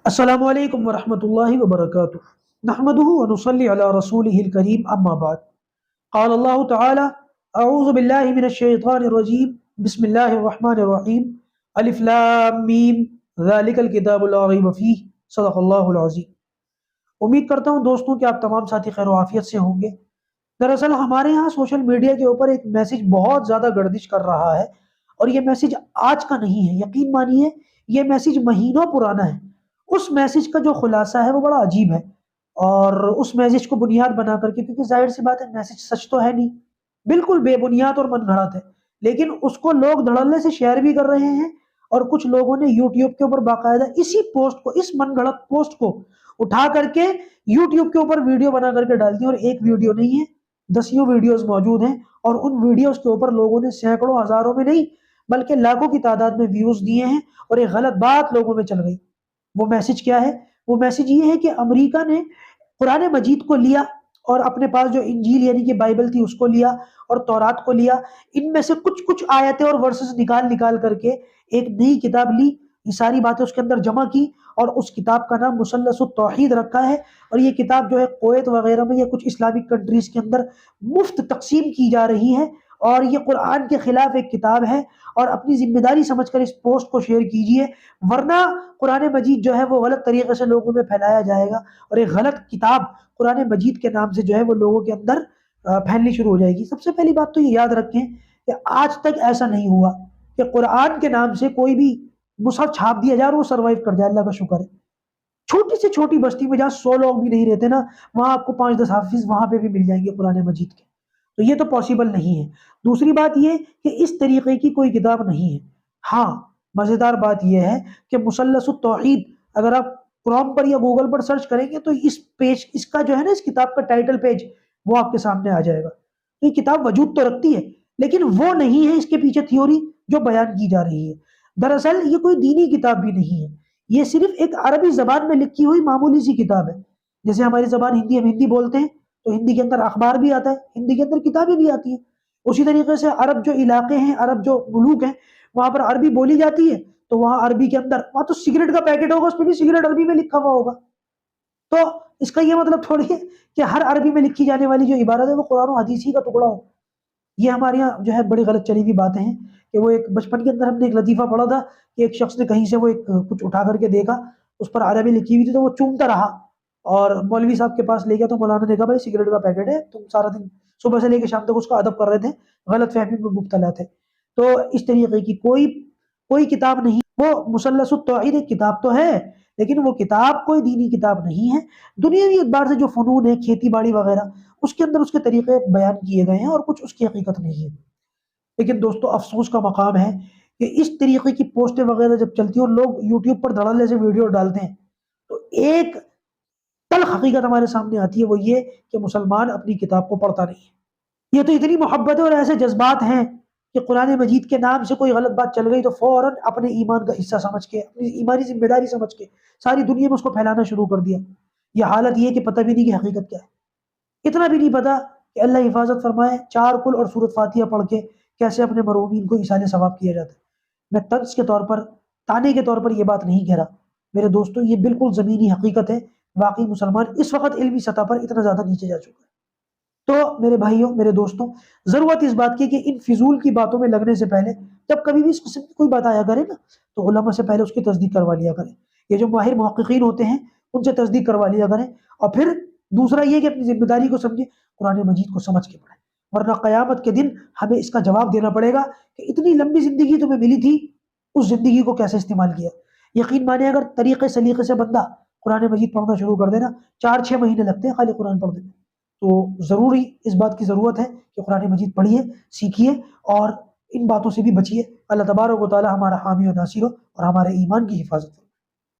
السلام علیکم ورحمۃ اللہ وبرکاتہ۔ نحمده ونصلی علی رسوله الکریم، اما بعد۔ قال اللہ تعالی: اعوذ باللہ من الشیطان الرجیم، بسم اللہ الرحمن الرحیم، الف لام میم، ذالک الکتاب لا ریب فیہ، صدق اللہ العظیم۔ امید کرتا ہوں دوستوں کہ آپ تمام ساتھی خیر و عافیت سے ہوں گے۔ دراصل ہمارے ہاں سوشل میڈیا کے اوپر ایک میسج بہت زیادہ گردش کر رہا ہے، اور یہ میسج آج کا نہیں ہے، یقین مانیے یہ میسج مہینوں پرانا ہے۔ اس میسج کا جو خلاصہ ہے وہ بڑا عجیب ہے، اور اس میسج کو بنیاد بنا کر کے، کیونکہ ظاہر سی بات ہے میسج سچ تو ہے نہیں، بالکل بے بنیاد اور من گھڑت ہے، لیکن اس کو لوگ دھڑلے سے شیئر بھی کر رہے ہیں، اور کچھ لوگوں نے یوٹیوب کے اوپر باقاعدہ اسی پوسٹ کو، اس من گھڑت پوسٹ کو اٹھا کر کے یوٹیوب کے اوپر ویڈیو بنا کر کے ڈال دی، اور ایک ویڈیو نہیں ہے، دسیوں ویڈیوز موجود ہیں، اور ان ویڈیوز کے اوپر لوگوں نے سینکڑوں ہزاروں میں نہیں بلکہ لاکھوں کی تعداد میں ویوز دیے ہیں، اور ایک غلط بات لوگوں میں چل گئی۔ وہ میسج کیا ہے؟ وہ میسج یہ ہے کہ امریکہ نے قرآن مجید کو لیا، اور اپنے پاس جو انجیل یعنی کہ بائبل تھی اس کو لیا، اور تورات کو لیا، ان میں سے کچھ کچھ آیتیں اور ورسز نکال نکال کر کے ایک نئی کتاب لی، یہ ساری باتیں اس کے اندر جمع کی، اور اس کتاب کا نام مثلث التوحید رکھا ہے، اور یہ کتاب جو ہے کویت وغیرہ میں یا کچھ اسلامک کنٹریز کے اندر مفت تقسیم کی جا رہی ہے، اور یہ قرآن کے خلاف ایک کتاب ہے، اور اپنی ذمہ داری سمجھ کر اس پوسٹ کو شیئر کیجئے، ورنہ قرآن مجید جو ہے وہ غلط طریقے سے لوگوں میں پھیلایا جائے گا، اور ایک غلط کتاب قرآن مجید کے نام سے جو ہے وہ لوگوں کے اندر پھیلنی شروع ہو جائے گی۔ سب سے پہلی بات تو یہ یاد رکھیں کہ آج تک ایسا نہیں ہوا کہ قرآن کے نام سے کوئی بھی مصحف چھاپ دیا جائے اور وہ سروائیو کر جائے، اللہ کا شکر ہے۔ چھوٹی سے چھوٹی بستی میں جہاں 100 لوگ بھی نہیں رہتے نا، وہاں آپ کو 5-10 حافظ وہاں پہ بھی مل جائیں گے قرآن مجید کے، تو یہ تو پاسبل نہیں ہے۔ دوسری بات یہ کہ اس طریقے کی کوئی کتاب نہیں ہے۔ ہاں، مزیدار بات یہ ہے کہ مثلث التوحید اگر آپ کروم پر یا گوگل پر سرچ کریں گے تو اس پیج، اس کا جو ہے نا، اس کتاب کا ٹائٹل پیج وہ آپ کے سامنے آ جائے گا۔ تو یہ کتاب وجود تو رکھتی ہے، لیکن وہ نہیں ہے اس کے پیچھے تھیوری جو بیان کی جا رہی ہے۔ دراصل یہ کوئی دینی کتاب بھی نہیں ہے، یہ صرف ایک عربی زبان میں لکھی ہوئی معمولی سی کتاب ہے۔ جیسے ہماری زبان ہندی، ہم ہندی بولتے ہیں تو ہندی کے اندر اخبار بھی آتا ہے، ہندی کے اندر کتابیں بھی آتی ہیں۔ اسی طریقے سے عرب جو علاقے ہیں، عرب جو ملوک ہیں، وہاں پر عربی بولی جاتی ہے، تو وہاں عربی کے اندر وہاں تو سگریٹ کا پیکٹ ہوگا، اس پہ بھی سگریٹ عربی میں لکھا ہوا ہوگا۔ تو اس کا یہ مطلب تھوڑی ہے کہ ہر عربی میں لکھی جانے والی جو عبارت ہے وہ قرآن و حدیث ہی کا ٹکڑا ہو۔ یہ ہمارے یہاں جو ہے بڑی غلط چلی ہوئی باتیں ہیں، کہ وہ ایک بچپن کے اندر ہم نے ایک لطیفہ پڑھا تھا کہ ایک شخص نے کہیں سے وہ ایک کچھ اٹھا کر کے دیکھا، اس پر عربی لکھی ہوئی تھی تو وہ چومتا رہا، اور مولوی صاحب کے پاس لے گیا تو مولانا نے کہا بھائی سگریٹ کا پیکٹ ہے، تم سارا دن صبح سے لے کے شام تک اس کا ادب کر رہے تھے، غلط فہمی میں مبتلا تھے۔ تو اس طریقے کی کوئی کتاب نہیں۔ وہ مثلث التوحید ایک کتاب تو ہے، لیکن وہ کتاب کوئی دینی کتاب نہیں ہے۔ دنیاوی اعتبار سے جو فنون ہے، کھیتی باڑی وغیرہ، اس کے اندر اس کے طریقے بیان کیے گئے ہیں، اور کچھ اس کی حقیقت نہیں ہے۔ لیکن دوستو افسوس کا مقام ہے کہ اس طریقے کی پوسٹیں وغیرہ جب چلتی ہیں اور لوگ یوٹیوب پر دھڑلے سے ویڈیو ڈالتے ہیں، تو ایک تلخ حقیقت ہمارے سامنے آتی ہے، وہ یہ کہ مسلمان اپنی کتاب کو پڑھتا نہیں ہے۔ یہ تو اتنی محبت ہے اور ایسے جذبات ہیں کہ قرآن مجید کے نام سے کوئی غلط بات چل گئی تو فوراً اپنے ایمان کا حصہ سمجھ کے، اپنی ایمانی ذمہ داری سمجھ کے ساری دنیا میں اس کو پھیلانا شروع کر دیا۔ یہ حالت یہ کہ پتہ بھی نہیں کہ حقیقت کیا ہے، اتنا بھی نہیں پتا کہ اللہ حفاظت فرمائے 4 کل اور سورۃ فاتحہ پڑھ کے کیسے اپنے مرحومین کو ایصال ثواب کیا جاتا ہے۔ میں طنز کے طور پر، تانے کے طور پر یہ بات نہیں کہہ رہا میرے دوستوں، یہ بالکل زمینی حقیقت ہے۔ واقعی مسلمان اس وقت علمی سطح پر اتنا زیادہ نیچے جا چکا ہے۔ تو میرے بھائیوں، میرے دوستوں، ضرورت اس بات کی کہ ان فضول کی باتوں میں لگنے سے پہلے جب کبھی بھی اس قسم کی کوئی بات آیا کرے نا، تو علماء سے پہلے اس کی تصدیق کروا لیا کریں۔ یہ جو ماہر محققین ہوتے ہیں ان سے تصدیق کروا لیا کریں، اور پھر دوسرا یہ کہ اپنی ذمہ داری کو سمجھیں، قرآن مجید کو سمجھ کے پڑھیں، ورنہ قیامت کے دن ہمیں اس کا جواب دینا پڑے گا کہ اتنی لمبی زندگی تمہیں ملی تھی، اس زندگی کو کیسے استعمال کیا۔ یقین مانے اگر طریقے سلیقے سے بندہ قرآن مجید پڑھنا شروع کر دینا، 4-6 مہینے لگتے ہیں خالی قرآن پڑھنے میں۔ تو ضروری اس بات کی ضرورت ہے کہ قرآن مجید پڑھیے، سیکھیے، اور ان باتوں سے بھی بچیے۔ اللہ تبارک و تعالی ہمارا حامی و ناصر ہو اور ہمارے ایمان کی حفاظت